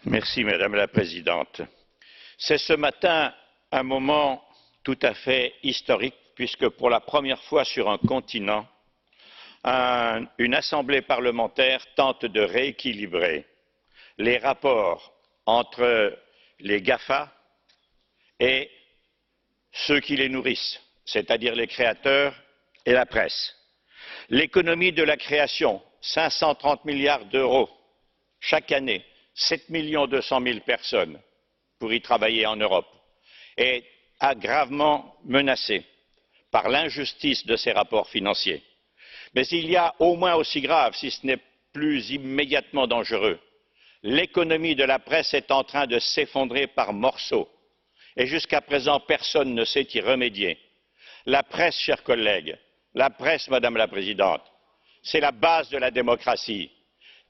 Merci, Madame la Présidente. C'est ce matin un moment tout à fait historique puisque pour la première fois sur un continent, une assemblée parlementaire tente de rééquilibrer les rapports entre les GAFA et ceux qui les nourrissent, c'est-à-dire les créateurs et la presse. L'économie de la création, 530 milliards d'euros chaque année, 7,2 millions de personnes pour y travailler en Europe, est gravement menacée par l'injustice de ces rapports financiers. Mais il y a au moins aussi grave, si ce n'est plus immédiatement dangereux, l'économie de la presse est en train de s'effondrer par morceaux et jusqu'à présent personne ne sait y remédier. La presse, chers collègues, la presse, Madame la Présidente, c'est la base de la démocratie.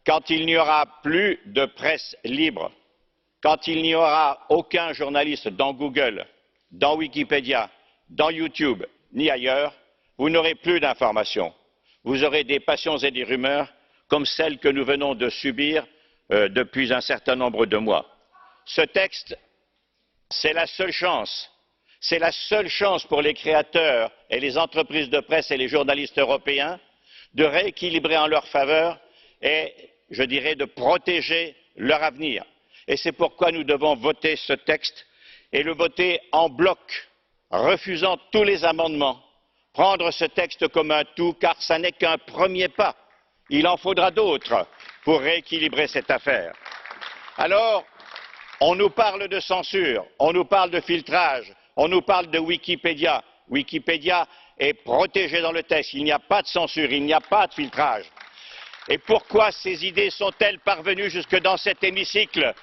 Quand il n'y aura plus de presse libre, quand il n'y aura aucun journaliste dans Google, dans Wikipédia, dans YouTube, ni ailleurs, vous n'aurez plus d'informations. Vous aurez des passions et des rumeurs comme celles que nous venons de subir depuis un certain nombre de mois. Ce texte, c'est la seule chance pour les créateurs et les entreprises de presse et les journalistes européens de rééquilibrer en leur faveur et, je dirais, de protéger leur avenir. Et c'est pourquoi nous devons voter ce texte et le voter en bloc, refusant tous les amendements, prendre ce texte comme un tout, car ce n'est qu'un premier pas. Il en faudra d'autres pour rééquilibrer cette affaire. Alors, on nous parle de censure, on nous parle de filtrage, on nous parle de Wikipédia. Wikipédia est protégé dans le texte, il n'y a pas de censure, il n'y a pas de filtrage. Et pourquoi ces idées sont-elles parvenues jusque dans cet hémicycle?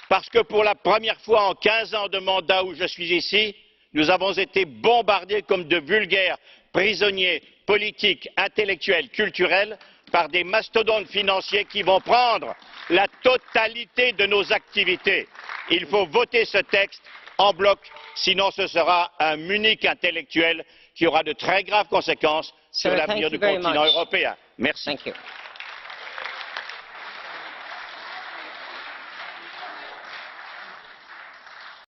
Parce que pour la première fois en 15 ans de mandat où je suis ici, nous avons été bombardés comme de vulgaires prisonniers politiques, intellectuels, culturels, par des mastodontes financiers qui vont prendre la totalité de nos activités. Il faut voter ce texte en bloc, sinon ce sera un Munich intellectuel qui aura de très graves conséquences sur l'avenir du continent européen. Merci.